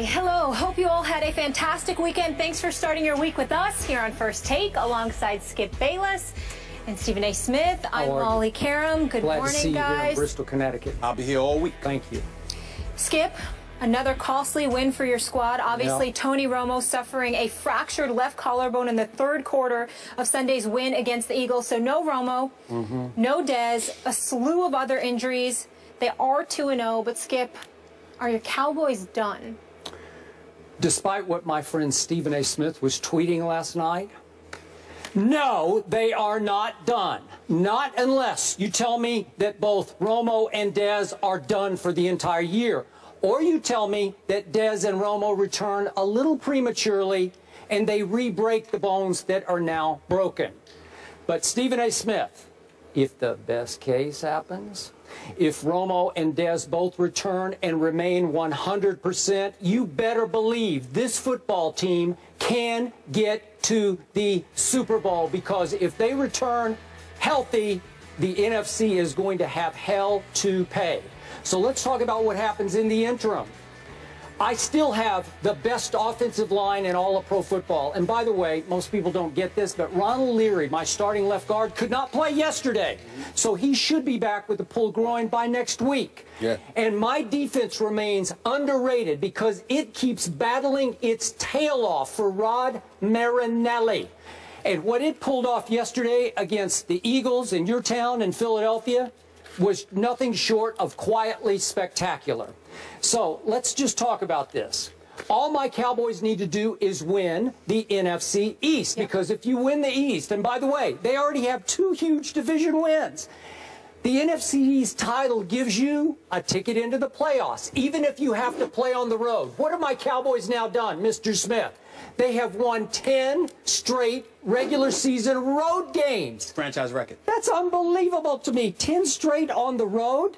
Hello, hope you all had a fantastic weekend. Thanks for starting your week with us here on First Take alongside Skip Bayless and Stephen A. Smith. I'm Molly Karam. Good morning, Glad to see guys. you here in Bristol, Connecticut. I'll be here all week. Thank you. Skip, another costly win for your squad. Obviously, Yep. Tony Romo suffering a fractured left collarbone in the third quarter of Sunday's win against the Eagles. So no Romo, no Dez, a slew of other injuries. They are 2-0, but Skip, are your Cowboys done? Despite what my friend Stephen A. Smith was tweeting last night, no, they are not done. Not unless you tell me that both Romo and Dez are done for the entire year. Or you tell me that Dez and Romo return a little prematurely and they re-break the bones that are now broken. But Stephen A. Smith, if the best case happens, if Romo and Dez both return and remain 100%, you better believe this football team can get to the Super Bowl, because if they return healthy, the NFC is going to have hell to pay. So let's talk about what happens in the interim. I still have the best offensive line in all of pro football. And by the way, most people don't get this, but Ronald Leary, my starting left guard, could not play yesterday. So he should be back with a pulled groin by next week. Yeah. And my defense remains underrated because it keeps battling its tail off for Rod Marinelli. And what it pulled off yesterday against the Eagles in your town in Philadelphia was nothing short of quietly spectacular. So let's just talk about this. All my Cowboys need to do is win the NFC East, because if you win the East, and by the way, they already have 2 huge division wins. The NFC East title gives you a ticket into the playoffs, even if you have to play on the road. What have my Cowboys now done, Mr. Smith? They have won 10 straight regular season road games. Franchise record. That's unbelievable to me. 10 straight on the road.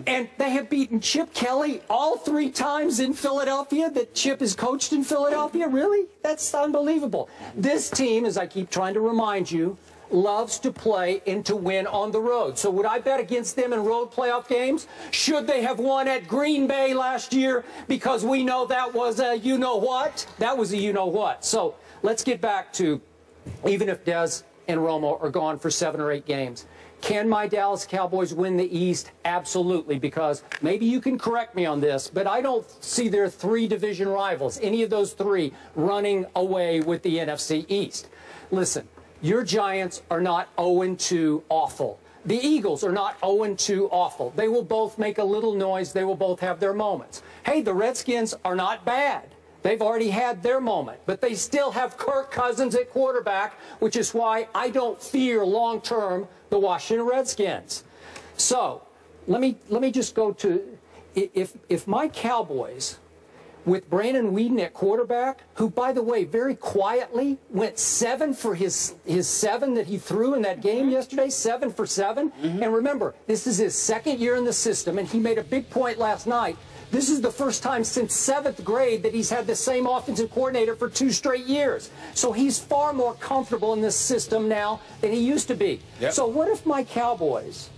And they have beaten Chip Kelly all 3 times in Philadelphia that Chip has coached in Philadelphia. Really? That's unbelievable. This team, as I keep trying to remind you, loves to play and to win on the road. So would I bet against them in road playoff games? Should they have won at Green Bay last year? Because we know that was a you-know-what. That was a you-know-what. So let's get back to, even if Dez and Romo are gone for 7 or 8 games, can my Dallas Cowboys win the East? Absolutely, because maybe you can correct me on this, but I don't see their 3 division rivals, any of those 3, running away with the NFC East. Listen, your Giants are not 0-2 awful. The Eagles are not 0-2 awful. They will both make a little noise. They will both have their moments. Hey, the Redskins are not bad. They've already had their moment, but they still have Kirk Cousins at quarterback, which is why I don't fear long-term the Washington Redskins. So let me just go to, if my Cowboys, with Brandon Weeden at quarterback, who, by the way, very quietly went 7 for his 7 that he threw in that game yesterday, 7 for 7. And remember, this is his 2nd year in the system, and he made a big point last night. This is the first time since 7th grade that he's had the same offensive coordinator for 2 straight years. So he's far more comfortable in this system now than he used to be. Yep. So what if my Cowboys,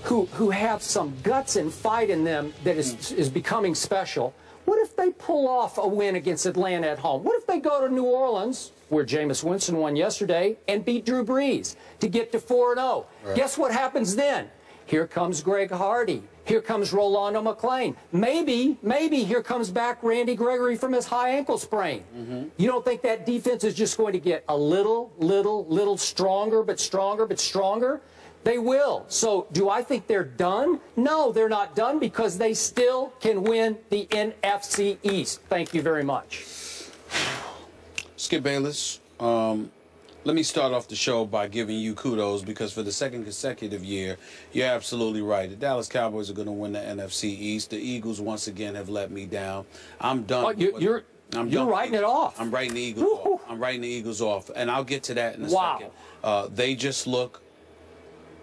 who have some guts and fight in them that is becoming special, what if they pull off a win against Atlanta at home? What if they go to New Orleans, where Jameis Winston won yesterday, and beat Drew Brees to get to 4-0? Right. Guess what happens then? Here comes Greg Hardy. Here comes Rolando McClain. Maybe here comes back Randy Gregory from his high ankle sprain. You don't think that defense is just going to get a little stronger, but stronger? They will. So do I think they're done? No, they're not done, because they still can win the NFC East. Thank you very much. Skip Bayless, let me start off the show by giving you kudos, because for the 2nd consecutive year, you're absolutely right. The Dallas Cowboys are going to win the NFC East. The Eagles, once again, have let me down. I'm done. Oh, you're writing it off. I'm writing the Eagles off. I'm writing the Eagles off, and I'll get to that in a second. They just look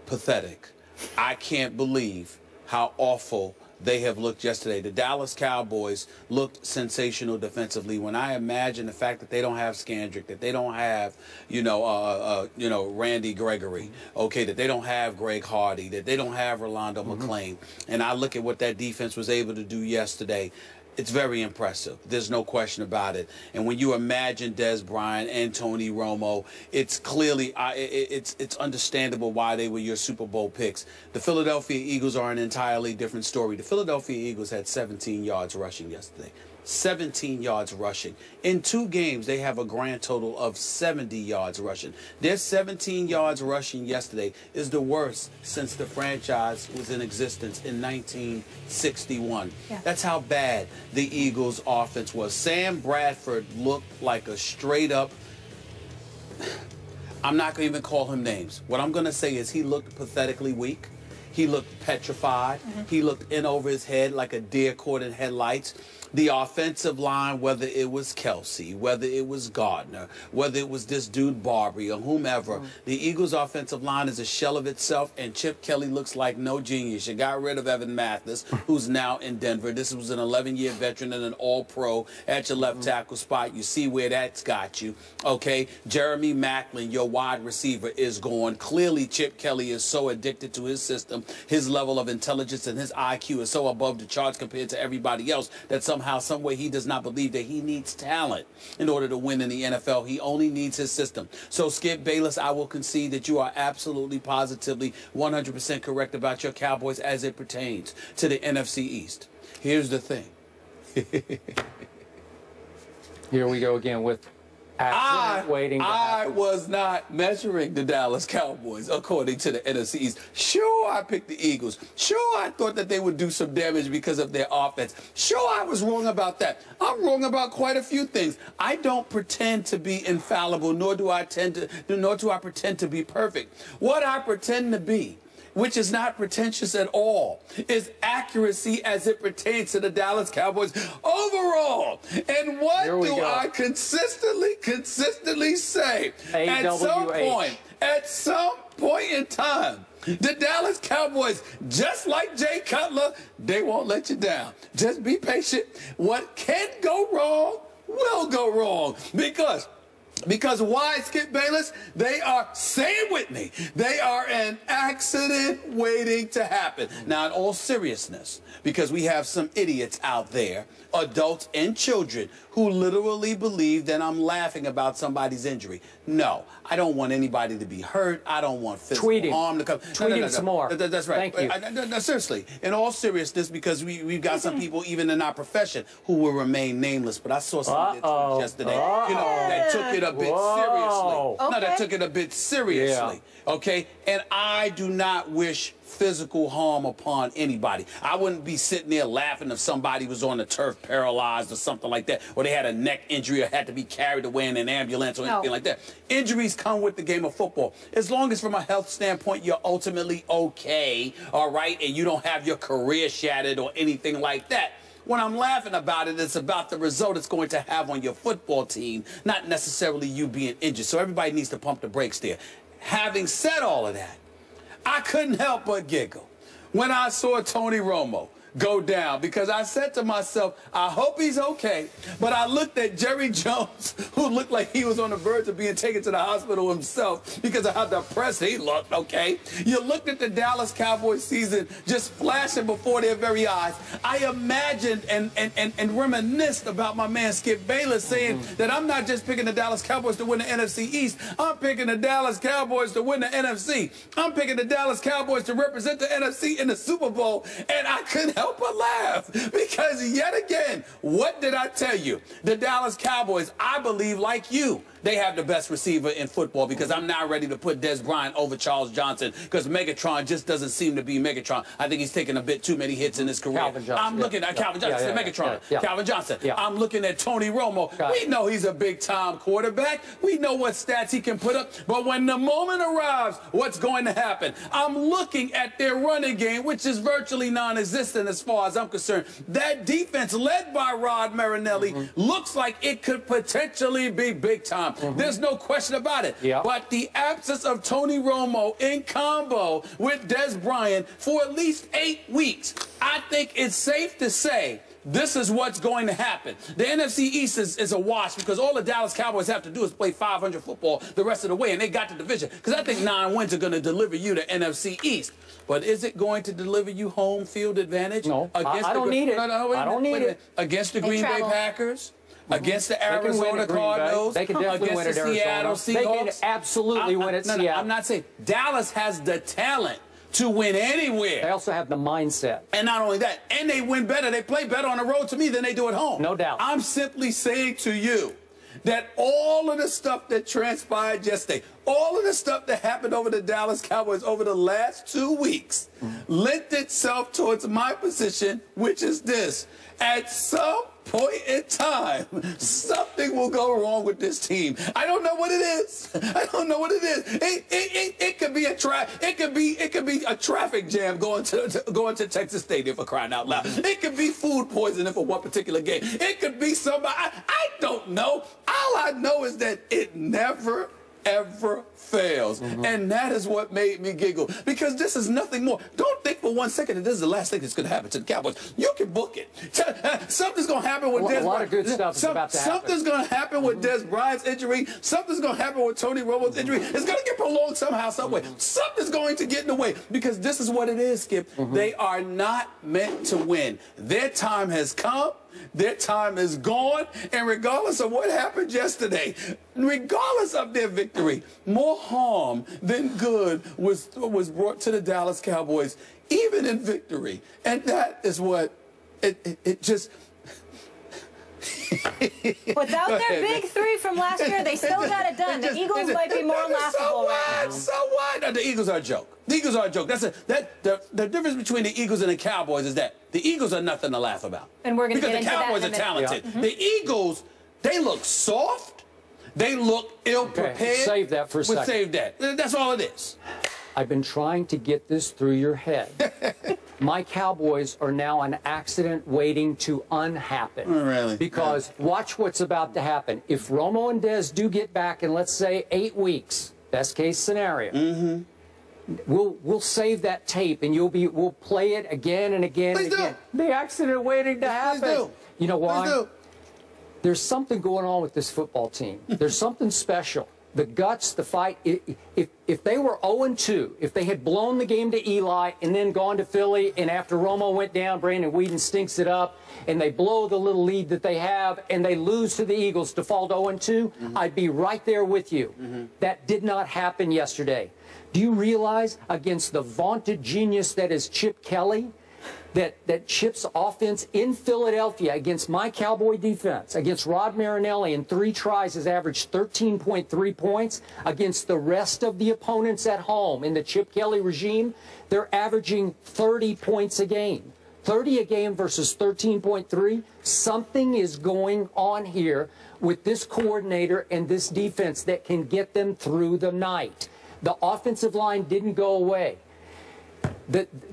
pathetic. I can't believe how awful they have looked yesterday. The Dallas Cowboys looked sensational defensively. When I imagine the fact that they don't have Scandrick, that they don't have, Randy Gregory, okay, that they don't have Greg Hardy, that they don't have Rolando McClain, and I look at what that defense was able to do yesterday, It's very impressive. There's no question about it. And when you imagine Dez Bryant and Tony Romo, it's clearly it's understandable why they were your Super Bowl picks. The Philadelphia Eagles are an entirely different story. The Philadelphia Eagles had 17 yards rushing yesterday. 17 yards rushing. In 2 games, they have a grand total of 70 yards rushing. Their 17 yards rushing yesterday is the worst since the franchise was in existence in 1961. Yeah. That's how bad the Eagles' offense was. Sam Bradford looked like a straight-up... I'm not going to even call him names. What I'm going to say is he looked pathetically weak. He looked petrified. He looked in over his head like a deer caught in headlights. The offensive line, whether it was Kelsey, whether it was Gardner, whether it was this dude Barbary or whomever, the Eagles' offensive line is a shell of itself, and Chip Kelly looks like no genius. You got rid of Evan Mathis, who's now in Denver. This was an 11-year veteran and an all-pro at your left tackle spot. You see where that's got you. Okay, Jeremy Maclin, your wide receiver, is gone. Clearly, Chip Kelly is so addicted to his system. His level of intelligence and his IQ is so above the charts compared to everybody else that somehow, some way, he does not believe that he needs talent in order to win in the NFL. He only needs his system. So, Skip Bayless, I will concede that you are absolutely, positively, 100% correct about your Cowboys as it pertains to the NFC East. Here's the thing. Here we go again with accident waiting to happen. I was not measuring the Dallas Cowboys according to the NFC East. Sure, I picked the Eagles. Sure, I thought that they would do some damage because of their offense. Sure, I was wrong about that. I'm wrong about quite a few things. I don't pretend to be infallible, nor do I pretend to be perfect. What I pretend to be, which is not pretentious at all, is accuracy as it pertains to the Dallas Cowboys overall. And what do I consistently say? At some point in time, the Dallas Cowboys, just like Jay Cutler, they won't let you down. Just be patient. What can go wrong will go wrong. Because why, Skip Bayless? They are, say it with me, they are an accident waiting to happen. Now, in all seriousness, because we have some idiots out there, adults and children, who literally believe that I'm laughing about somebody's injury. No, I don't want anybody to be hurt. I don't want physical harm to come. Tweet him some more. That's right. Thank you. No, seriously, in all seriousness, because we've got some people even in our profession who will remain nameless. But I saw some of their tweets yesterday, that took it a bit seriously. No, that took it a bit seriously. Okay, and I do not wish physical harm upon anybody. I wouldn't be sitting there laughing if somebody was on the turf paralyzed or something like that, or they had a neck injury or had to be carried away in an ambulance or anything like that. Injuries come with the game of football. As long as from a health standpoint you're ultimately okay, all right, and you don't have your career shattered or anything like that. When I'm laughing about it, it's about the result it's going to have on your football team, not necessarily you being injured. So everybody needs to pump the brakes there. Having said all of that, I couldn't help but giggle when I saw Tony Romo go down, because I said to myself, I hope he's okay. But I looked at Jerry Jones, who looked like he was on the verge of being taken to the hospital himself because of how depressed he looked, okay? You looked at the Dallas Cowboys season just flashing before their very eyes. I imagined and reminisced about my man Skip Bayless saying that I'm not just picking the Dallas Cowboys to win the NFC East, I'm picking the Dallas Cowboys to win the NFC. I'm picking the Dallas Cowboys to represent the NFC in the Super Bowl, and I couldn't help but laugh, because yet again, what did I tell you? The Dallas Cowboys, I believe, like you, they have the best receiver in football, because I'm now ready to put Dez Bryant over Charles Johnson, because Megatron just doesn't seem to be Megatron. I think he's taken a bit too many hits in his career. Calvin Johnson. I'm looking at Calvin Johnson, Megatron. Calvin Johnson. I'm looking at Tony Romo. We know he's a big-time quarterback. We know what stats he can put up. But when the moment arrives, what's going to happen? I'm looking at their running game, which is virtually non-existent as far as I'm concerned. That defense, led by Rod Marinelli, looks like it could potentially be big time. There's no question about it. But the absence of Tony Romo in combo with Dez Bryant for at least 8 weeks, I think it's safe to say this is what's going to happen. The NFC East is a wash because all the Dallas Cowboys have to do is play 500 football the rest of the way, and they got the division. Because I think 9 wins are going to deliver you the NFC East. But is it going to deliver you home field advantage? No, against I don't need it. I don't need it. Against the Green Bay Packers? Against the Arizona Cardinals, they can definitely win at the Seattle Arizona. Seahawks. They can absolutely win at Seattle. I'm not saying Dallas has the talent to win anywhere. They also have the mindset. And not only that, and they win better. They play better on the road to me than they do at home. No doubt. I'm simply saying to you that all of the stuff that transpired yesterday, all of the stuff that happened over the Dallas Cowboys over the last 2 weeks, lent itself towards my position, which is this. At some point in time, something will go wrong with this team. I don't know what it is. I don't know what it is. It could be a traffic jam going to Texas Stadium, for crying out loud. It could be food poisoning for one particular game. It could be somebody. I don't know. All I know is that it never ever fails. And that is what made me giggle, because this is nothing more. Don't think for 1 second that this is the last thing that's going to happen to the Cowboys. You can book it. Something's going to happen with Dez. A lot of good stuff is about to happen. Something's going to happen with Dez Bryant's injury. Something's going to happen with Tony Romo's injury. It's going to get prolonged somehow, some way. Something's going to get in the way, because this is what it is, Skip. They are not meant to win. Their time has come. Their time is gone, and regardless of what happened yesterday, regardless of their victory, more harm than good was brought to the Dallas Cowboys, even in victory. And that is what it just... Without their big 3 from last year, they still got it done. The Eagles might be more laughable right now. So what? No, the Eagles are a joke. The Eagles are a joke. The difference between the Eagles and the Cowboys is that the Eagles are nothing to laugh about. And we're going to get into that in a minute. Because the Cowboys are talented. The Eagles, they look soft. They look ill-prepared. Okay, save that for a second. Save that. That's all it is. I've been trying to get this through your head. My Cowboys are now an accident waiting to unhappen. Oh, really? Because watch what's about to happen. If Romo and Dez do get back in, let's say, 8 weeks, best case scenario, we'll save that tape and we'll play it again and again and again. The accident waiting to happen. Please do. You know why? Please do. There's something going on with this football team. There's something special. The guts, the fight. If they were 0-2, if they had blown the game to Eli and then gone to Philly, and after Romo went down, Brandon Weeden stinks it up, and they blow the little lead that they have, and they lose to the Eagles to fall to 0-2, I'd be right there with you. That did not happen yesterday. Do you realize, against the vaunted genius that is Chip Kelly, that Chip's offense in Philadelphia against my Cowboy defense, against Rod Marinelli in 3 tries has averaged 13.3 points. Against the rest of the opponents at home in the Chip Kelly regime, they're averaging 30 points a game. 30 a game versus 13.3. Something is going on here with this coordinator and this defense that can get them through the night. The offensive line didn't go away.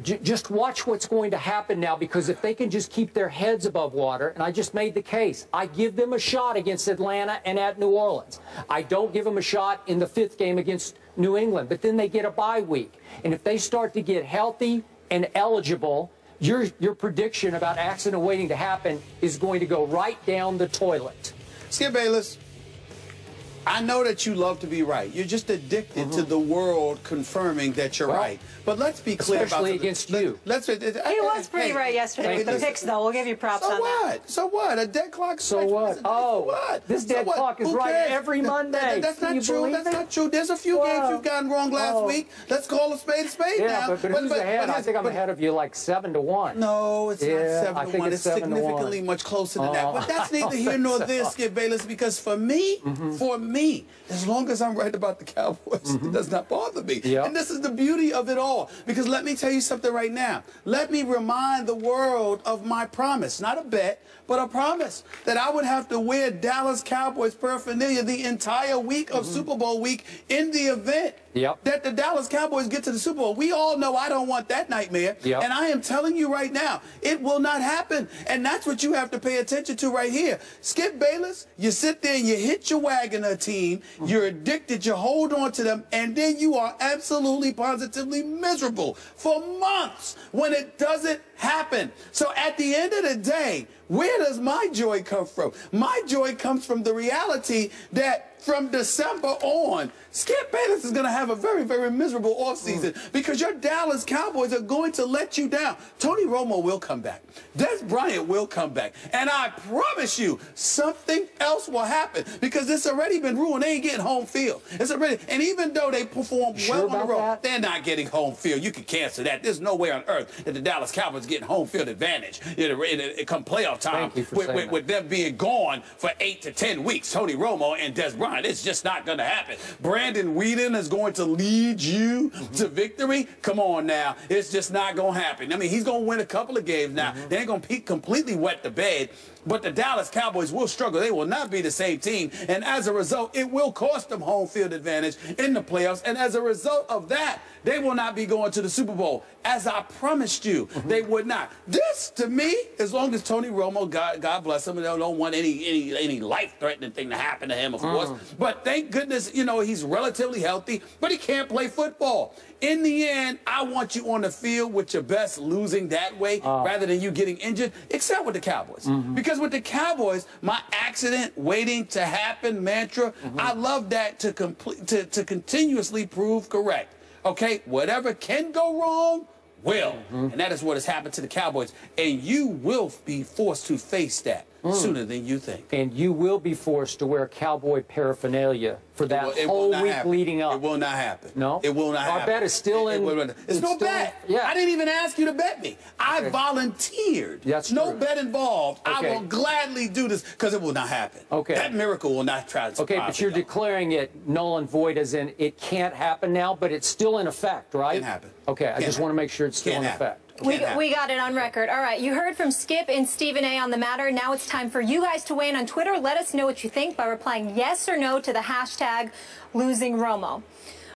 Just watch what's going to happen now, because if they can just keep their heads above water, and I just made the case, I give them a shot against Atlanta and at New Orleans. I don't give them a shot in the 5th game against New England, but then they get a bye week. And if they start to get healthy and eligible, your prediction about accident waiting to happen is going to go right down the toilet. Skip Bayless, I know that you love to be right. You're just addicted to the world confirming that you're right. But let's be clear about especially against you. He was pretty right yesterday with the picks, though. We'll give you props on that. So what? A dead clock. So what? Oh, what? This dead clock is right every Monday. That's not true. That's not true. There's a few games you've gotten wrong last week. Let's call a spade now. But who's ahead? I think I'm ahead of you like 7-1. No, it's not 7-1. It's significantly much closer than that. But that's neither here nor there, Skip Bayless, because for me, as long as I'm right about the Cowboys, it does not bother me. And this is the beauty of it all. Because let me tell you something right now. Let me remind the world of my promise. Not a bet, but a promise that I would have to wear Dallas Cowboys paraphernalia the entire week of Super Bowl week in the event that the Dallas Cowboys get to the Super Bowl. We all know I don't want that nightmare. And I am telling you right now, it will not happen. And that's what you have to pay attention to right here. Skip Bayless, you sit there and you hit your Wagner team. You're addicted. You hold on to them. And then you are absolutely, positively miserable for months when it doesn't happen. So at the end of the day, Where does my joy come from? My joy comes from the reality that from December on, Skip Bayless is going to have a very, very miserable offseason because your Dallas Cowboys are going to let you down. Tony Romo will come back. Des Bryant will come back. And I promise you, something else will happen because it's already been ruined. They ain't getting home field. It's already, and even though they perform well on the road, they're not getting home field. You can cancel that. There's no way on earth that the Dallas Cowboys getting home field advantage come playoff time with them being gone for 8 to 10 weeks. Tony Romo and Des Bryant. It's just not going to happen. Brandon Whedon is going to lead you to victory. Come on now. It's just not going to happen. I mean, he's going to win a couple of games now. They ain't going to completely wet the bed. But the Dallas Cowboys will struggle. They will not be the same team. And as a result, it will cost them home field advantage in the playoffs. And as a result of that, they will not be going to the Super Bowl. As I promised you, they would not. This, to me, as long as Tony Romo, God bless him, they don't want any life-threatening thing to happen to him, of course. But thank goodness, you know, he's relatively healthy, but he can't play football. In the end, I want you on the field with your best losing that way rather than you getting injured, except with the Cowboys. Because with the Cowboys, my accident waiting to happen mantra, I love that to continuously prove correct. Okay, whatever can go wrong will. And that is what has happened to the Cowboys. And you will be forced to face that sooner than you think. And you will be forced to wear cowboy paraphernalia for that whole week leading up. It will not happen. No? It will not happen. Our bet is still in. It's no bet. Yeah. I didn't even ask you to bet me. I volunteered. That's no true. bet involved. Okay. I will gladly do this because it will not happen. Okay. That miracle will not try to surprise Okay, but you're me, declaring it null and void as in it can't happen now, but it's still in effect, right? Can't happen. Okay, I just want to make sure it's still in effect. We got it on record. All right, you heard from Skip and Stephen A. on the matter. Now it's time for you guys to weigh in on Twitter. Let us know what you think by replying yes or no to the hashtag LosingRomo.